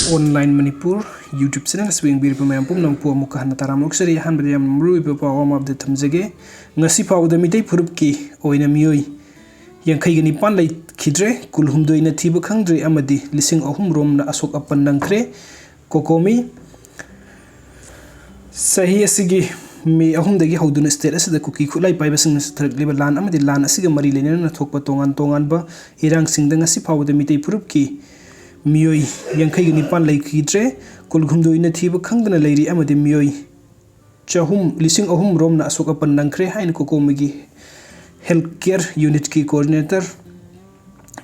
Online Manipur YouTube channel swing bir pemam pum nang pu muka hana taram oksari han badiam mrui pe pawam of the thamjage Ngasi Faobada Meetei Furupki Oina Meeoi Yangkai gani pan Leikhidre kulhumdoi na Thiba Khangdri Amadi lising ahum Romna Asok apan nangkre kokomi sahi asigi me ahum dagi hauduna state asida kuki khulai pai basing thak liba lan amadi lan asiga mari lena na thokpa tongan ba irang singda Ngasi Faobada Meetei Furupki Meeoi Yangkai gani pan Leikhidre kulhumdoi na Thiba Khangdana leiri amadi Meeoi chahum lising ahum Romna Asok apan nangkre hain kokomi healthcare unit ki coordinator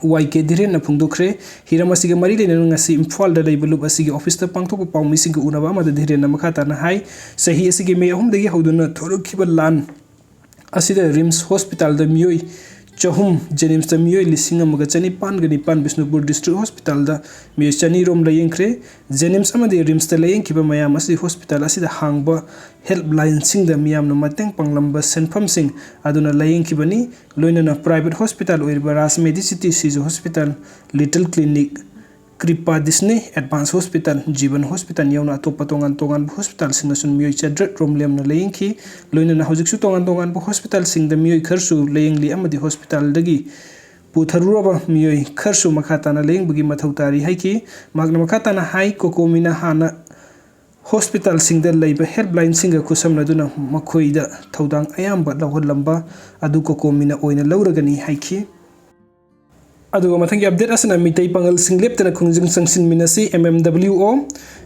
Leikhidre na phungdokre hiram asige mari lena ngasi imphal da leibulup asige office ta pangthok paw mising ku unaba amada dhire na makha ta na hai sahi asige me ahum dagi hauduna thorukhiba lan asida rims hospital da Meeoi chahum jenims da Meeoi lising amaga chani pan gani pan Bishnupur district hospital da me chani rom layengkre jenims amade rims da layeng kiba mayam asi hospital asida hangba helpline sing da miyam na mateng panglamba senfam sing aduna layeng kibani loina na private hospital oirba ras medicity sijo hospital little clinic Kripa Disney Advanced Hospital Jiban Hospital yauna atopa tongan hospital sing nasun Meeoi chadret romlem na layeng ki loina na hojiksu tongan hospital sing da Meeoi kharsu layeng li amadi hospital dagi putharuraba Meeoi kharsu makhata na layeng bugi mathautari haiki magna makhata na hai kokomina hana hospital sing da leiba helpline singa kusam na duna makhoida thodang ayamba lawholamba adu kokomina oina lawragani haiki aduga mathangi update asana Meetei pangal singlep tana khungjing sangsin minasi MMWO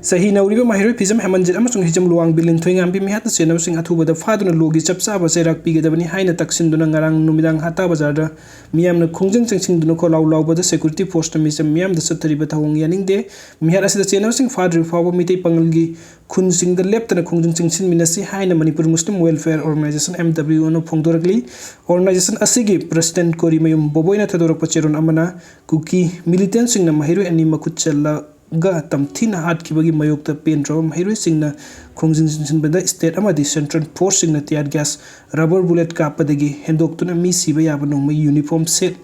sahi nauriba mahiroi pizam hamanjit amasung hijam luang bilin thoingam bi mihat senam sing athuba da faduna logi chapsa ba serak pigedabani haina taksin duna ngarang numidang hata bazar da miyam na khungjing changsing duna ko law ba da security force misam miyam da sathari ba thawong yaning de mihat asida senam sing fadri fawa Meetei pangal gi khunjing da lep tana khungjing changsin minasi haina Manipur Muslim Welfare Organization MWO no phongdorakli organization asigi president kori mayum boboina thadorak pacheron amana kuki militant sing na mahiroi ani makut challa ga tamthina hat kibagi mayokta pendro mahiroi sing na khongjin bada state amadi central force sing na tiar gas rubber bullet ka padagi hendok tuna mi siba yaba no mai uniform set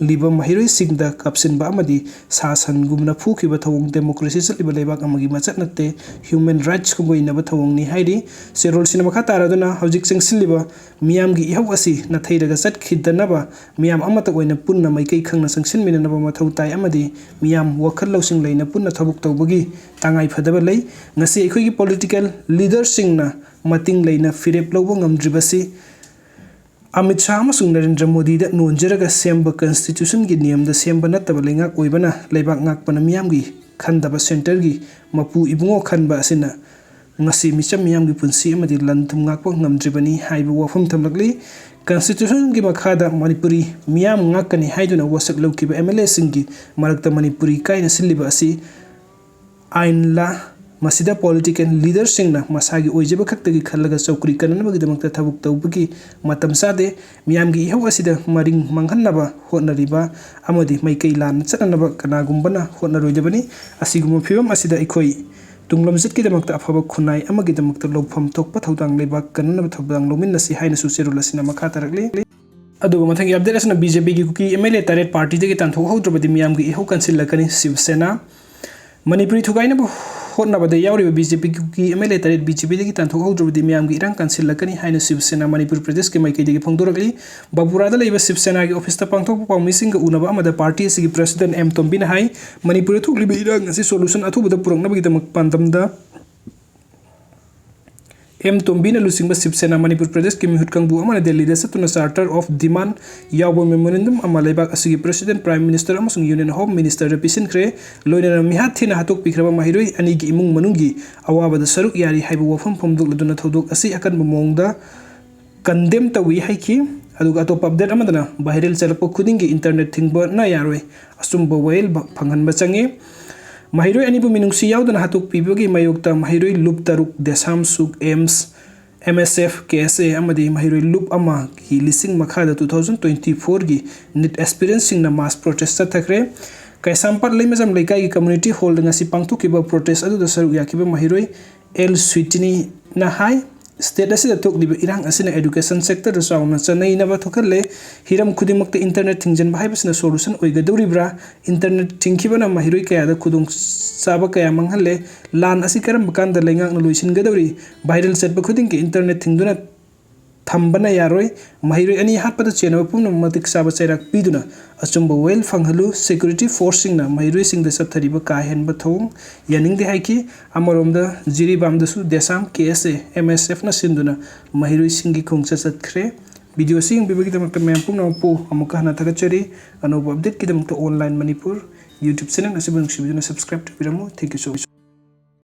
liba mahiroi sing da kapsin ba amadi sasan gumna phuki ba thawong democracy liba lebak amagi machat natte human rights ko boina ba thawong ni hairi serol sinama kha taraduna hojik sing siliba miyam gi ihau asi na thairaga sat khidana ba miyam amata oina punna mai kai khangna sangsin minana ba mathau tai amadi miyam wakhal losing leina punna thabuk tawbagi tangai phadaba lei ngasi ekhoi gi political leader sing na mating leina firep lobo ngamdribasi Amit Shah amasung Narendra Modi da nonjaraga semba constitution gi niyam da semba nataba lengak oibana leibak ngakpana miyam gi khandaba center gi mapu ibungo khanba asina ngasi micham miyam gi punsi amadi lanthum ngakpa ngamdribani haibu wafum thamlakli constitution gi makhada Manipuri miyam ngakani haiduna wasak lawkiba MLA singi marakta Manipuri kaina siliba asi ain la masida political leader singna masagi oijeba khaktagi khallaga chawkri kananabagi damakta thabuk tawbagi matam sade miyamgi ihau asida maring manghannaba honariba amadi maikei lan chananaba kanagumbana honaroidabani asiguma phibam asida ikhoi tunglamjit ki damakta afaba khunai amagi damakta lawpham thokpa thodang leba kananaba thodang lominnasi haina sucherulasina makha tarakli aduga mathangi update asna BJP gi kuki MLA taret party dagi tanthok haudrabadi miyamgi ihau kansil lakani Shiv Sena Manipuri thugaina hotnabada yauriba BJP ki MLA taret BJP dagi tanthok haudrabadi miyamgi irang kansil lakani haina Shiv Sena Manipur Pradesh ke maikei dagi phongdorakli Babura da leiba Shiv Sena gi office ta pangthok paw mising ga unaba amada party sigi president M Tombina hai Manipur thukliba irang asi solution athubada puroknabagi damak pandamda M Tombina lusingba Shiv Sena Manipur Pradesh ki mihut kangbu amana Delhi da satuna charter of demand yawbo memorandum ama leibak asigi president prime minister amasung union home minister repisin kre loina mihat thina hatok pikraba mahiroi ani gi imung manungi awaba da saruk yari haibu wafam phomduk laduna thodok asi akan bomongda condemn tawi haiki aduga to update amadana viral chalpo khudingi internet thingba na yaroi asumba wail phanghanba change mahiroi ani bu minungsi yaudana hatuk pibagi mayokta mahiroi loop taruk desam suk ems MSF KSA amadi mahiroi loop ama ki lising makhada 2024 gi net experiencing na mass protest thakre kai sampat leimajam leikai gi community hall ngasi pangtu kiba protest adu da saru yakiba mahiroi el sweetini na hai state asida tokliba irang asina education sector da sauna chanai na ba thokalle hiram khudimakta internet thingjan bhai basna solution oigaduribra internet thingkibana mahiroi kaya da khudung चाबा कया मंगहले लान असि करम बकान the लेंगाक न लोइसिनगदौरी viral चटब खुदिंग के internet थिंगदुना थंबना यारोय महिरोय अनि हातपद चेनब पुन मतिक चाबा चैराक पीदुना अचुंब well फंगहलु security forcing ना महिरोय सिंग the सथरिब काहेन बथों Yaning they हाइकी अमरोम the Jiribam दसु देसाम KSA MSF ना सिंदुना महिरोय सिंगी खुंगचा सतखरे वीडियो सिंग बिबगी दमक मैम पुन पो अमुक हना थगचरी अनोब अपडेट की दमक online Manipur YouTube channel asibu nungsibidu na subscribe to biramu. Thank you so much.